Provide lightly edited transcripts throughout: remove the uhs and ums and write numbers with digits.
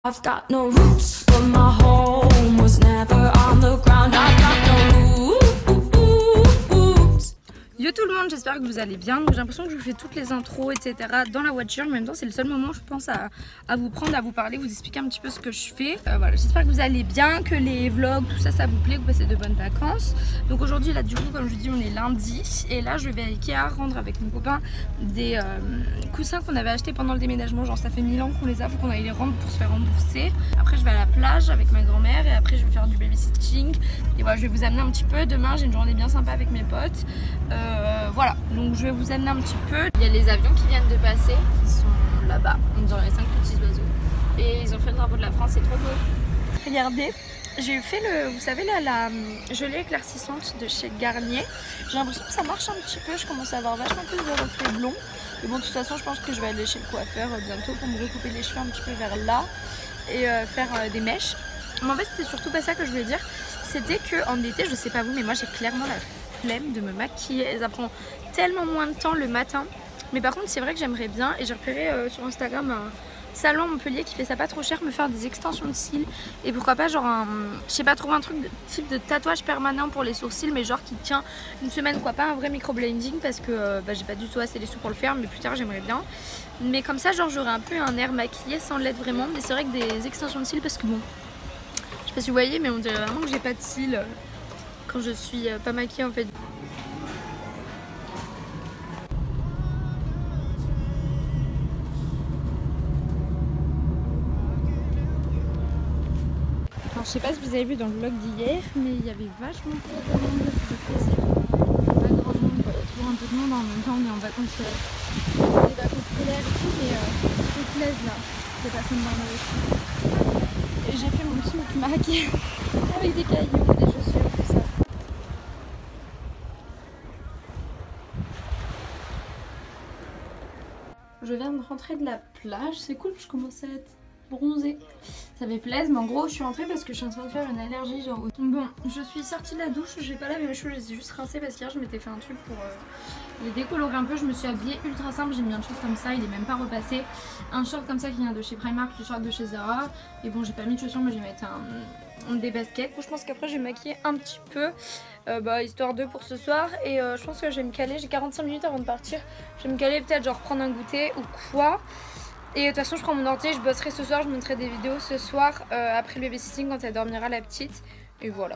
I've got no roots, but my home was never on the ground. I've got no roots. Yo tout le monde, j'espère que vous allez bien. Donc j'ai l'impression que je vous fais toutes les intros etc dans la voiture. En même temps c'est le seul moment où je pense à vous prendre, à vous parler, vous expliquer un petit peu ce que je fais. Voilà, j'espère que vous allez bien, que les vlogs, tout ça, ça vous plaît, que vous passez de bonnes vacances. Donc aujourd'hui là du coup comme je vous dis on est lundi. Et là je vais à Ikea rendre avec mon copain des coussins qu'on avait achetés pendant le déménagement. Genre ça fait 1000 ans qu'on les a, faut qu'on aille les rendre pour se faire rembourser. Après je vais à la plage avec ma grand-mère et après je vais faire du babysitting. Et voilà, je vais vous amener un petit peu. Demain j'ai une journée bien sympa avec mes potes. Voilà, donc je vais vous amener un petit peu. Il y a les avions qui viennent de passer, ils sont là-bas, on dirait les 5 petits oiseaux. Et ils ont fait le drapeau de la France, c'est trop beau. Regardez, j'ai fait le, vous savez là, la gelée éclaircissante de chez Garnier. J'ai l'impression que ça marche un petit peu, je commence à avoir vachement plus de reflets blonds. Mais bon, de toute façon, je pense que je vais aller chez le coiffeur bientôt pour me recouper les cheveux un petit peu vers là et faire des mèches. Mais en fait, c'était surtout pas ça que je voulais dire. C'était qu'en été, je sais pas vous, mais moi j'ai clairement la flemme de me maquiller. Ça prend tellement moins de temps le matin. Mais par contre, c'est vrai que j'aimerais bien. Et j'ai repéré sur Instagram un salon à Montpellier qui fait ça pas trop cher, me faire des extensions de cils. Et pourquoi pas, genre un, je sais pas, trouver un truc de type de tatouage permanent pour les sourcils, mais genre qui tient une semaine, quoi. Pas un vrai microblending parce que j'ai pas du tout assez les sous pour le faire, mais plus tard j'aimerais bien. Mais comme ça, genre j'aurais un peu un air maquillé sans l'être vraiment. Mais c'est vrai que des extensions de cils, parce que bon, je sais pas si vous voyez, mais on dirait vraiment que j'ai pas de cils quand je suis pas maquillée en fait. Alors, je sais pas si vous avez vu dans le vlog d'hier, mais il y avait vachement plus de monde de plaisir. Pas grand monde, quoi. Il y a toujours un peu de monde en même temps, on est en vacances, des vacances scolaires et tout, mais c'est plaise là, des personnes dans le aussi. Et j'ai fait mon petit micmac avec des cailloux, des chaussures, tout ça. Je viens de rentrer de la plage, c'est cool, je commence à être bronzée. Ça fait plaisir, mais en gros je suis rentrée parce que je suis en train de faire une allergie genre. Bon, je suis sortie de la douche, j'ai pas lavé mes cheveux, je les ai juste rincés parce qu'hier je m'étais fait un truc pour les décolorer un peu. Je me suis habillée ultra simple, j'ai mis un short comme ça, il est même pas repassé. Un short comme ça qui vient de chez Primark, le short de chez Zara. Et bon, j'ai pas mis de chaussures, mais je vais mettre des baskets. Je pense qu'après je vais maquiller un petit peu, histoire de pour ce soir. Et je pense que je vais me caler, j'ai 45 minutes avant de partir. Je vais me caler peut-être genre prendre un goûter ou quoi. Et de toute façon je prends mon ordi, je bosserai ce soir, je montrerai des vidéos ce soir après le babysitting quand elle dormira la petite. Et voilà.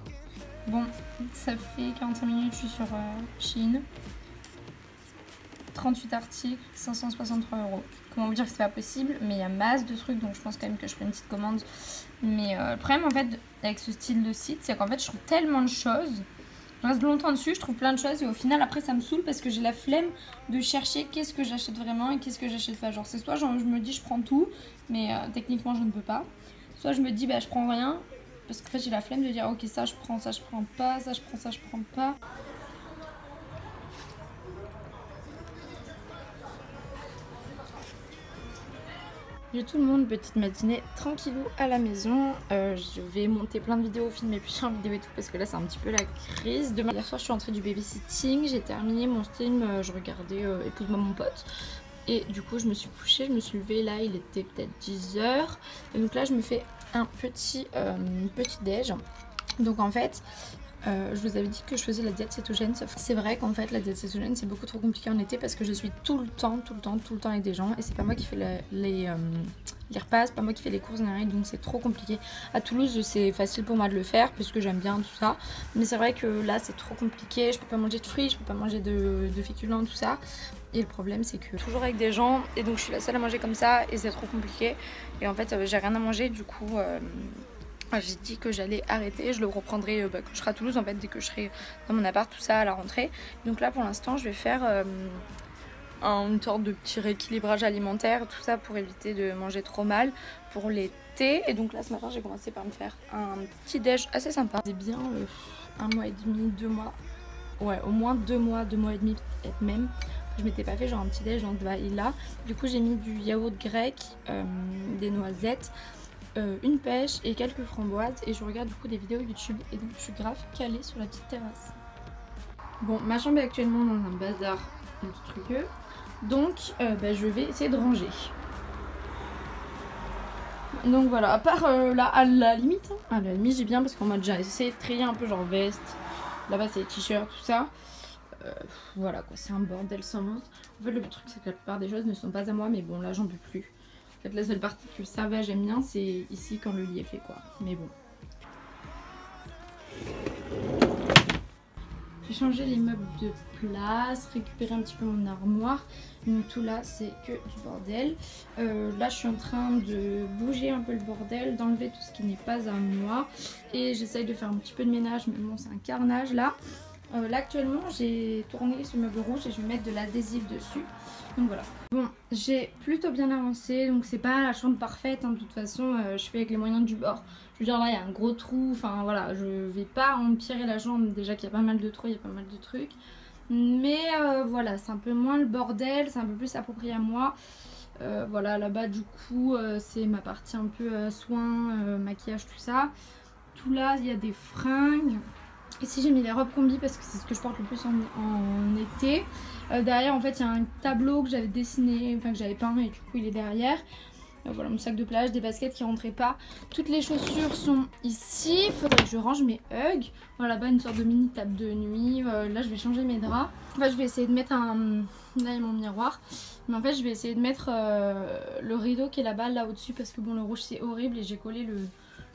Bon, ça fait 45 minutes, je suis sur Shein. 38 articles, 563 €. Comment vous dire que c'est pas possible, mais il y a masse de trucs, donc je pense quand même que je ferai une petite commande. Mais le problème en fait avec ce style de site, c'est qu'en fait je trouve tellement de choses. Je reste longtemps dessus, je trouve plein de choses et au final après ça me saoule parce que j'ai la flemme de chercher qu'est-ce que j'achète vraiment et qu'est-ce que j'achète pas. Genre c'est soit genre, je me dis je prends tout, mais techniquement je ne peux pas. Soit je me dis bah je prends rien parce qu'en fait j'ai la flemme de dire ok ça je prends pas, ça je prends, ça je prends pas. Yo tout le monde, petite matinée tranquillou à la maison. Je vais monter plein de vidéos, filmer plusieurs vidéos et tout parce que là c'est un petit peu la crise. Demain, hier soir je suis rentrée du babysitting, j'ai terminé mon film, je regardais Épouse-moi mon pote. Et du coup je me suis couchée, je me suis levée là, il était peut-être 10 h. Et donc là je me fais un petit déj. Donc en fait... je vous avais dit que je faisais la diète cétogène, sauf que c'est vrai qu'en fait la diète cétogène c'est beaucoup trop compliqué en été parce que je suis tout le temps avec des gens et c'est pas moi qui fais les repas, c'est pas moi qui fais les courses donc c'est trop compliqué. À Toulouse c'est facile pour moi de le faire parce que j'aime bien tout ça, mais c'est vrai que là c'est trop compliqué, je peux pas manger de fruits, je peux pas manger de féculents, tout ça. Et le problème c'est que toujours avec des gens et donc je suis la seule à manger comme ça et c'est trop compliqué et en fait j'ai rien à manger du coup... j'ai dit que j'allais arrêter, je le reprendrai quand je serai à Toulouse en fait, dès que je serai dans mon appart, tout ça à la rentrée. Donc là pour l'instant je vais faire une sorte de petit rééquilibrage alimentaire, tout ça pour éviter de manger trop mal pour l'été. Et donc là ce matin j'ai commencé par me faire un petit déj assez sympa. C'est bien 1 mois et demi, 2 mois, ouais au moins 2 mois et demi peut-être même. Je m'étais pas fait genre un petit déj dans là. Du coup j'ai mis du yaourt grec, des noisettes, une pêche et quelques framboises et je regarde du coup des vidéos YouTube et donc je suis grave calée sur la petite terrasse. Bon, ma chambre est actuellement dans un bazar monstrueux donc je vais essayer de ranger. Donc voilà, à part là, à la limite j'ai bien parce qu'on m'a déjà essayé de trier un peu genre veste. Là-bas c'est les t-shirts, tout ça. Voilà quoi, c'est un bordel sans nom. En fait le truc c'est que la plupart des choses ne sont pas à moi, mais bon là j'en peux plus. En fait la seule partie que ça va, j'aime bien, c'est ici quand le lit est fait quoi. Mais bon. J'ai changé les meubles de place, récupéré un petit peu mon armoire. Donc tout là c'est que du bordel. Là je suis en train de bouger un peu le bordel, d'enlever tout ce qui n'est pas à moi. Et j'essaye de faire un petit peu de ménage, mais bon c'est un carnage là. Là actuellement j'ai tourné ce meuble rouge et je vais mettre de l'adhésif dessus. Donc voilà. Bon, j'ai plutôt bien avancé, donc c'est pas la chambre parfaite, hein, de toute façon je fais avec les moyens du bord. Je veux dire là il y a un gros trou, enfin voilà, je vais pas empirer la chambre, déjà qu'il y a pas mal de trous, il y a pas mal de trucs. Mais voilà, c'est un peu moins le bordel, c'est un peu plus approprié à moi. Voilà, là-bas du coup c'est ma partie un peu soins, maquillage, tout ça. Tout là il y a des fringues. Ici j'ai mis les robes combi parce que c'est ce que je porte le plus en été. Derrière en fait il y a un tableau que j'avais dessiné, enfin que j'avais peint et du coup il est derrière. Voilà mon sac de plage, des baskets qui rentraient pas. Toutes les chaussures sont ici. Il faudrait que je range mes Ugg. Voilà, là-bas une sorte de mini table de nuit. Là je vais changer mes draps. Enfin je vais essayer de mettre un... Là il y a mon miroir. Mais en fait je vais essayer de mettre le rideau qui est là-bas, là au-dessus. Parce que bon le rouge c'est horrible et j'ai collé le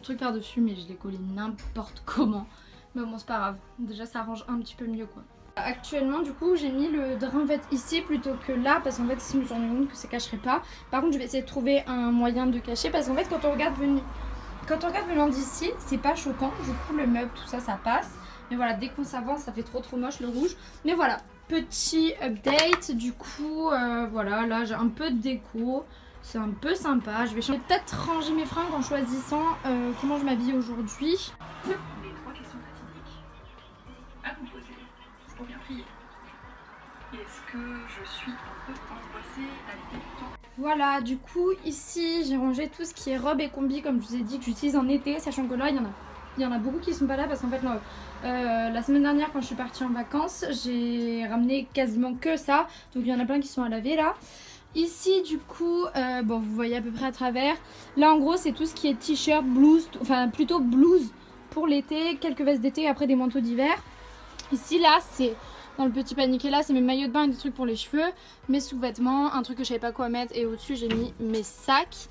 truc par-dessus. Mais je l'ai collé n'importe comment. Mais bon c'est pas grave, déjà ça arrange un petit peu mieux quoi. Actuellement du coup j'ai mis le drap en fait ici plutôt que là parce qu'en fait ici je me suis rendu compte que ça cacherait pas. Par contre je vais essayer de trouver un moyen de cacher parce qu'en fait quand on regarde venant d'ici c'est pas choquant. Du coup le meuble tout ça ça passe. Mais voilà dès qu'on s'avance ça fait trop moche le rouge. Mais voilà, petit update du coup voilà là j'ai un peu de déco. C'est un peu sympa. Je vais peut-être ranger mes fringues en choisissant comment je m'habille aujourd'hui. Pour bien prier. Est-ce que je suis un peu angoissée à l'idée du temps? Voilà, du coup ici j'ai rangé tout ce qui est robe et combi comme je vous ai dit que j'utilise en été, sachant que là il y en a beaucoup qui sont pas là parce qu'en fait la semaine dernière quand je suis partie en vacances j'ai ramené quasiment que ça, donc il y en a plein qui sont à laver là. Ici du coup, bon vous voyez à peu près à travers, là en gros c'est tout ce qui est t-shirt, blouse, enfin plutôt blouse pour l'été, quelques vestes d'été et après des manteaux d'hiver. Ici là c'est dans le petit panier là, c'est mes maillots de bain et des trucs pour les cheveux, mes sous-vêtements, un truc que je savais pas quoi mettre et au-dessus j'ai mis mes sacs.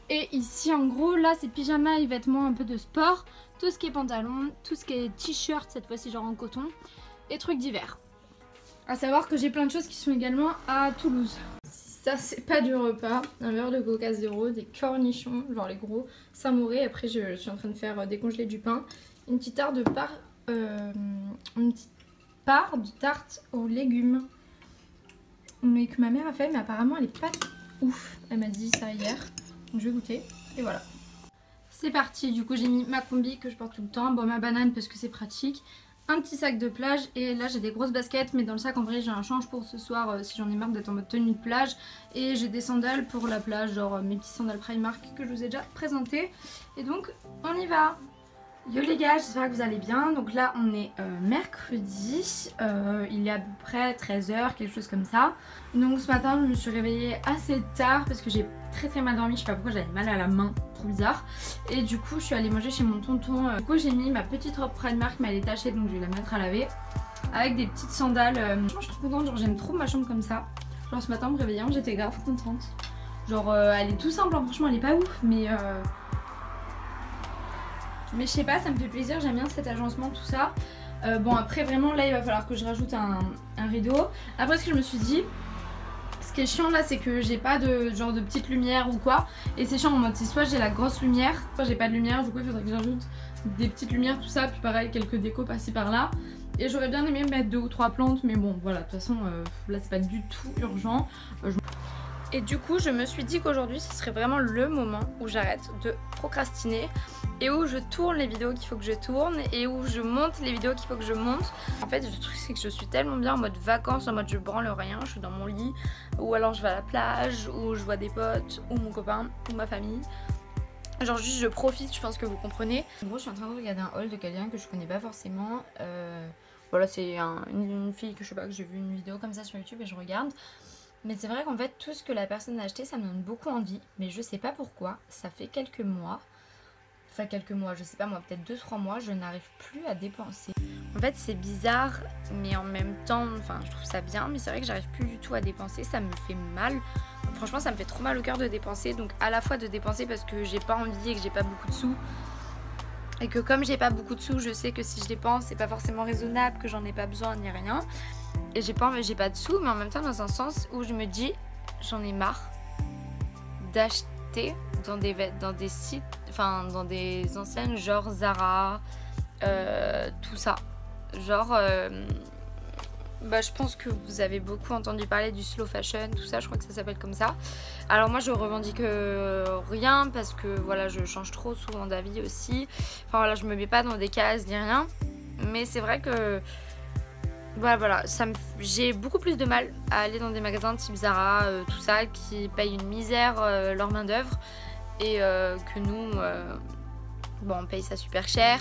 Et ici en gros là c'est pyjama et vêtements un peu de sport, tout ce qui est pantalon, tout ce qui est t-shirt cette fois-ci genre en coton et trucs d'hiver. À savoir que j'ai plein de choses qui sont également à Toulouse. Ça c'est pas du repas, un verre de coca zéro, des cornichons, genre les gros, Saint-Mauré. Après je suis en train de faire décongeler du pain, une petite tarte de une petite part de tarte aux légumes mais que ma mère a fait, mais apparemment elle est pas ouf, elle m'a dit ça hier, donc je vais goûter et voilà. C'est parti, du coup j'ai mis ma combi que je porte tout le temps, bon ma banane parce que c'est pratique, un petit sac de plage et là j'ai des grosses baskets mais dans le sac en vrai j'ai un change pour ce soir si j'en ai marre d'être en mode tenue de plage, et j'ai des sandales pour la plage, genre mes petits sandales Primark que je vous ai déjà présenté, et donc on y va. Yo les gars, j'espère que vous allez bien. Donc là on est mercredi, il est à peu près 13h, quelque chose comme ça. Donc ce matin je me suis réveillée assez tard parce que j'ai très mal dormi, je sais pas pourquoi j'avais mal à la main, trop bizarre. Et du coup je suis allée manger chez mon tonton. Du coup j'ai mis ma petite robe Primark mais elle est tachée donc je vais la mettre à laver. Avec des petites sandales, franchement je suis trop contente, genre j'aime trop ma chambre comme ça. Genre ce matin en me réveillant j'étais grave contente. Genre elle est tout simple, hein. Franchement elle est pas ouf mais je sais pas, ça me fait plaisir, j'aime bien cet agencement, tout ça. Bon après vraiment là il va falloir que je rajoute un rideau. Après ce que je me suis dit, ce qui est chiant là c'est que j'ai pas de genre de petite lumière ou quoi. Et c'est chiant en mode c'est soit j'ai la grosse lumière, soit j'ai pas de lumière, du coup il faudrait que j'ajoute des petites lumières tout ça. Puis pareil quelques décos par-ci par-là. Et j'aurais bien aimé mettre 2 ou 3 plantes mais bon voilà, de toute façon là c'est pas du tout urgent. Et du coup je me suis dit qu'aujourd'hui ce serait vraiment le moment où j'arrête de procrastiner et où je tourne les vidéos qu'il faut que je tourne et où je monte les vidéos qu'il faut que je monte. En fait le truc c'est que je suis tellement bien en mode vacances, en mode je branle rien, je suis dans mon lit, ou alors je vais à la plage, ou je vois des potes, ou mon copain, ou ma famille. Genre juste je profite, je pense que vous comprenez. En gros je suis en train de regarder un haul de quelqu'un que je connais pas forcément. Voilà c'est une fille que je sais pas, que j'ai vu une vidéo comme ça sur YouTube et je regarde. Mais c'est vrai qu'en fait tout ce que la personne a acheté ça me donne beaucoup envie, mais je sais pas pourquoi, ça fait quelques mois, je sais pas moi, peut-être 2-3 mois, je n'arrive plus à dépenser. En fait c'est bizarre, mais en même temps, enfin je trouve ça bien, mais c'est vrai que j'arrive plus du tout à dépenser, ça me fait mal. Franchement ça me fait trop mal au cœur de dépenser, donc à la fois de dépenser parce que j'ai pas envie et que j'ai pas beaucoup de sous, et que comme j'ai pas beaucoup de sous, je sais que si je dépense c'est pas forcément raisonnable, que j'en ai pas besoin ni rien. Et j'ai pas de sous, mais en même temps dans un sens où je me dis j'en ai marre d'acheter dans des sites, enfin dans des enseignes genre Zara, tout ça. Genre, je pense que vous avez beaucoup entendu parler du slow fashion, tout ça, je crois que ça s'appelle comme ça. Alors moi je revendique rien parce que voilà, je change trop souvent d'avis aussi. Enfin voilà, je me mets pas dans des cases ni rien. Mais c'est vrai que voilà, j'ai beaucoup plus de mal à aller dans des magasins type Zara, tout ça, qui payent une misère leur main d'œuvre et que nous, on paye ça super cher,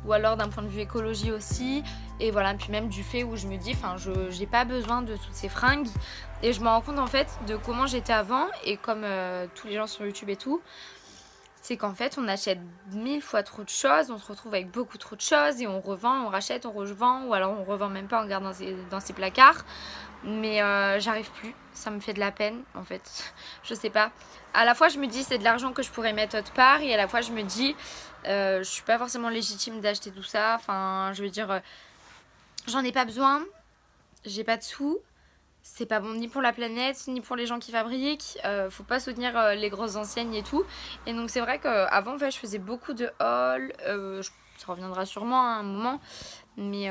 ou alors d'un point de vue écologie aussi, et voilà, puis même du fait où je me dis, j'ai pas besoin de toutes ces fringues, et je me rends compte en fait de comment j'étais avant, et comme tous les gens sur YouTube et tout, c'est qu'en fait on achète 1000 fois trop de choses, on se retrouve avec beaucoup trop de choses et on revend, on rachète, on revend, ou alors on revend même pas, on garde dans ses placards. Mais j'arrive plus, ça me fait de la peine en fait, je sais pas. À la fois je me dis c'est de l'argent que je pourrais mettre autre part, et à la fois je me dis je suis pas forcément légitime d'acheter tout ça. Enfin je veux dire j'en ai pas besoin, j'ai pas de sous. C'est pas bon ni pour la planète, ni pour les gens qui fabriquent. Faut pas soutenir les grosses enseignes et tout. Et donc c'est vrai qu'avant en fait, je faisais beaucoup de hauls. Ça reviendra sûrement à un moment. Mais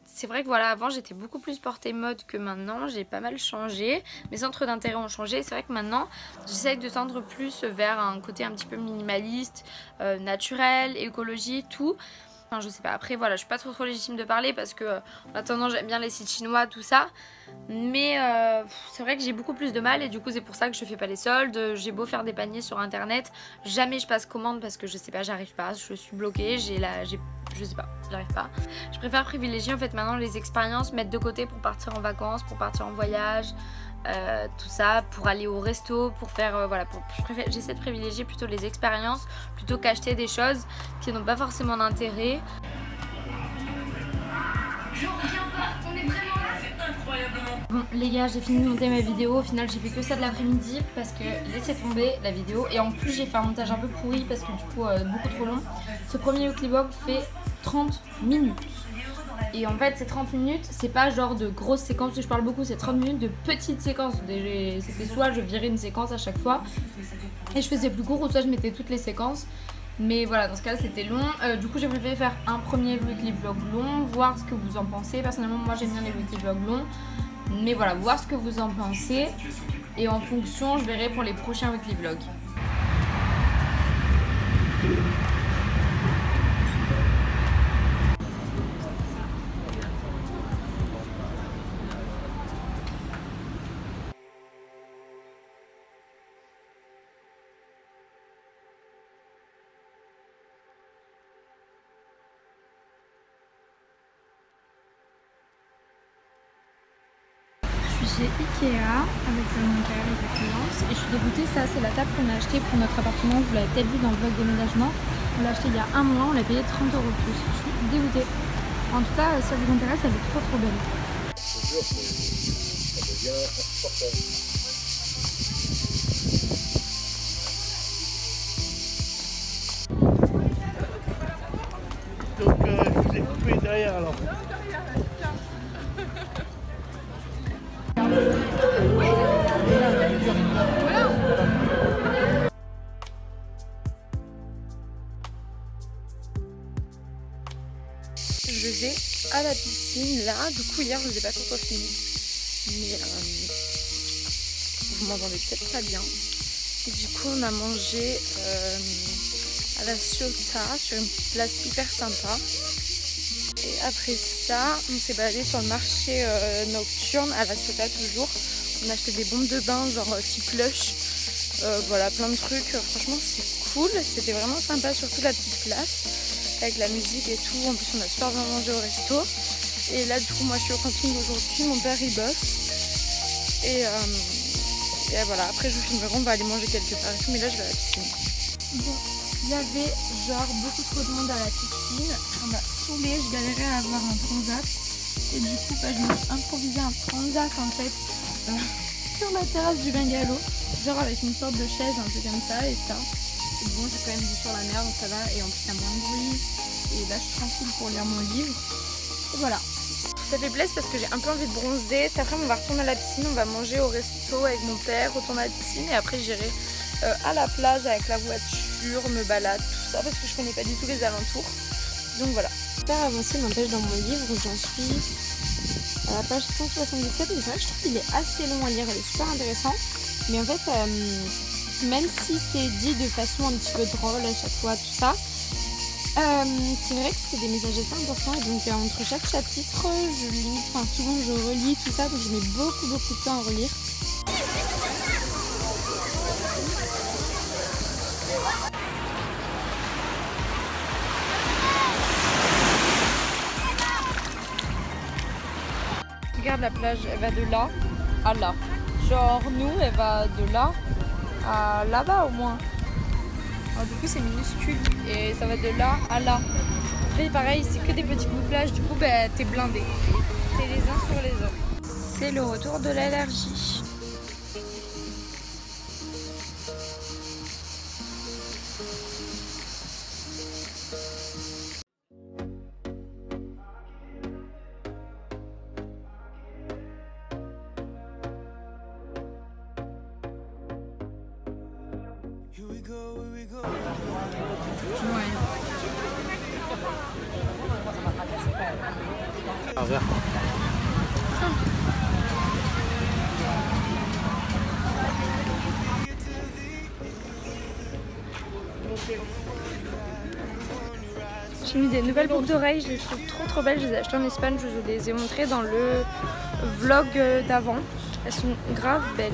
c'est vrai que voilà, avant j'étais beaucoup plus portée mode que maintenant. J'ai pas mal changé. Mes centres d'intérêt ont changé. C'est vrai que maintenant j'essaye de tendre plus vers un côté un petit peu minimaliste, naturel, écologie, tout. Enfin, je sais pas, après voilà, je suis pas trop légitime de parler parce que en attendant j'aime bien les sites chinois, tout ça. Mais c'est vrai que j'ai beaucoup plus de mal, et du coup c'est pour ça que je fais pas les soldes. J'ai beau faire des paniers sur internet, jamais je passe commande parce que je sais pas, j'arrive pas, je suis bloquée, je sais pas, j'arrive pas. Je préfère privilégier en fait maintenant les expériences, mettre de côté pour partir en vacances, pour partir en voyage. Tout ça, pour aller au resto, pour faire j'essaie de privilégier plutôt les expériences plutôt qu'acheter des choses qui n'ont pas forcément d'intérêt. J'en reviens pas, on est vraiment là, c'est incroyablement. Bon les gars, j'ai fini de monter ma vidéo. Au final j'ai fait que ça de l'après-midi parce que laissez tomber la vidéo, et en plus j'ai fait un montage un peu pourri parce que du coup beaucoup trop long. Ce premier weekly vlog fait 30 minutes. Et en fait ces 30 minutes c'est pas genre de grosses séquences où je parle beaucoup, c'est 30 minutes de petites séquences. C'était soit je virais une séquence à chaque fois et je faisais plus court, ou soit je mettais toutes les séquences. Mais voilà, dans ce cas là c'était long. Du coup j'ai préféré faire un premier weekly vlog long, voir ce que vous en pensez. Personnellement moi j'aime bien les weekly vlogs longs, mais voilà, voir ce que vous en pensez, et en fonction je verrai pour les prochains weekly vlogs. Chez Ikea avec mon père et sa cliente, et je suis dégoûtée. Ça c'est la table qu'on a achetée pour notre appartement, vous l'avez peut-être vu dans le vlog déménagement. On l'a acheté il y a un mois, on l'a payé 30 € de plus. Je suis dégoûtée. En tout cas si ça vous intéresse, elle est trop belle. C'est sûr, ça devient insupportable. Donc je vous ai coupé derrière alors. Je vais à la piscine là, du coup hier je vous ai pas trop fini, mais vous m'entendez peut-être pas bien. Et du coup on a mangé à la Ciotat sur une place hyper sympa. Et après ça on s'est baladé sur le marché nocturne à la Ciotat toujours. On a acheté des bombes de bain genre type Lush, voilà plein de trucs, franchement c'est cool, c'était vraiment sympa, surtout la petite place avec la musique et tout. En plus on a super bien mangé au resto. Et là du coup moi je suis au camping aujourd'hui, mon père il bosse. Et voilà, après je vous filmerai, on va aller manger quelque part et tout, mais là je vais à la piscine. Bon, il y avait genre beaucoup trop de monde à la piscine, ça m'a saoulée, je galérais à avoir un transat. Et du coup, je me suis improvisé un transat en fait sur la terrasse du bungalow, genre avec une sorte de chaise un peu comme ça et ça. Et bon, j'ai quand même vu sur la mer donc ça va, et en plus il y a moins de bruit. Et là je suis tranquille pour lire mon livre. Et voilà. Ça fait plaisir parce que j'ai un peu envie de bronzer. Cet après-midi on va retourner à la piscine, on va manger au resto avec mon père, retourner à la piscine et après j'irai à la plage avec la voiture, me balade, tout ça parce que je connais pas du tout les alentours. Donc voilà. Super avancé n'empêche dans mon livre, j'en suis à la page 177, mais c'est vrai que je trouve qu'il est assez long à lire, il est super intéressant. Mais en fait, même si c'est dit de façon un petit peu drôle à chaque fois, tout ça, c'est vrai que c'est des messages assez importants et donc entre chaque chapitre, je lis, souvent je relis tout ça, donc je mets beaucoup de temps à relire. Regarde la plage, elle va de là à là. Genre nous, elle va de là à là-bas au moins. Alors, du coup c'est minuscule et ça va de là à là. Après pareil, c'est que des petits bouts de plage, du coup t'es blindé. C'est les uns sur les autres. C'est le retour de l'allergie. Ouais. J'ai mis des nouvelles boucles d'oreilles, je les trouve trop belles, je les ai achetées en Espagne, je vous les ai montrées dans le vlog d'avant. Elles sont grave belles.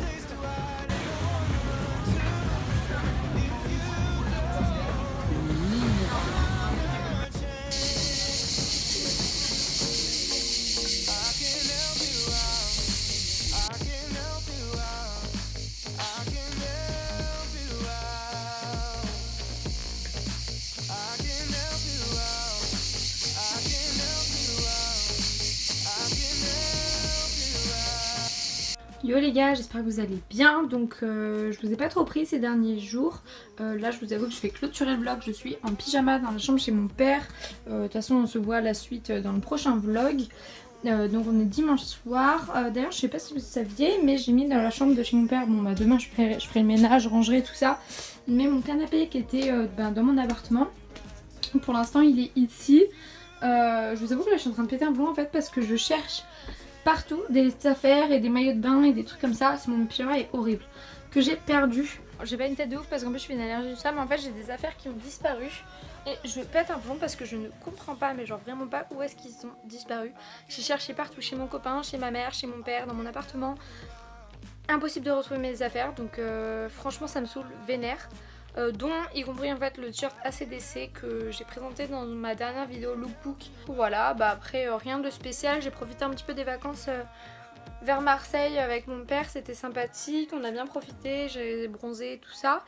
Yo les gars, j'espère que vous allez bien. Donc je vous ai pas trop pris ces derniers jours. Là je vous avoue que je vais clôturer le vlog. Je suis en pyjama dans la chambre chez mon père. De toute façon on se voit à la suite dans le prochain vlog. Donc on est dimanche soir. D'ailleurs je sais pas si vous saviez, mais j'ai mis dans la chambre de chez mon père. Bon bah demain je ferai le ménage, rangerai tout ça. Mais mon canapé qui était dans mon appartement, pour l'instant il est ici. Je vous avoue que là je suis en train de péter un plomb en fait parce que je cherche partout des affaires et des maillots de bain et des trucs comme ça. Mon pyjama est horrible, que j'ai perdu. J'ai pas une tête de ouf parce qu'en plus je fais une allergie de ça, mais en fait j'ai des affaires qui ont disparu et je pète un plomb parce que je ne comprends pas, mais genre vraiment pas où est-ce qu'ils sont disparus. J'ai cherché partout, chez mon copain, chez ma mère, chez mon père, dans mon appartement. Impossible de retrouver mes affaires, donc franchement ça me saoule vénère. Dont y compris en fait le t-shirt ACDC que j'ai présenté dans ma dernière vidéo lookbook. Voilà, bah après rien de spécial, j'ai profité un petit peu des vacances vers Marseille avec mon père, c'était sympathique, on a bien profité, j'ai bronzé tout ça.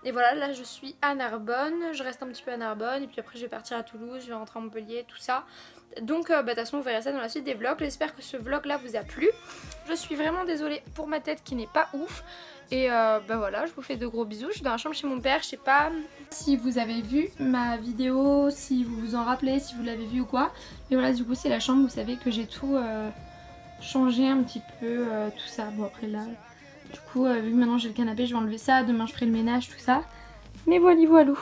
Et voilà, là je suis à Narbonne, je reste un petit peu à Narbonne et puis après je vais partir à Toulouse, je vais rentrer à Montpellier, tout ça. Donc de toute façon vous verrez ça dans la suite des vlogs. J'espère que ce vlog là vous a plu. Je suis vraiment désolée pour ma tête qui n'est pas ouf. Et voilà, je vous fais de gros bisous. Je suis dans la chambre chez mon père, je sais pas si vous avez vu ma vidéo, si vous vous en rappelez, si vous l'avez vu ou quoi. Mais voilà, du coup c'est la chambre, vous savez que j'ai tout changé un petit peu, tout ça. Bon après là, du coup vu que maintenant j'ai le canapé, je vais enlever ça, demain je ferai le ménage, tout ça. Mais voilà.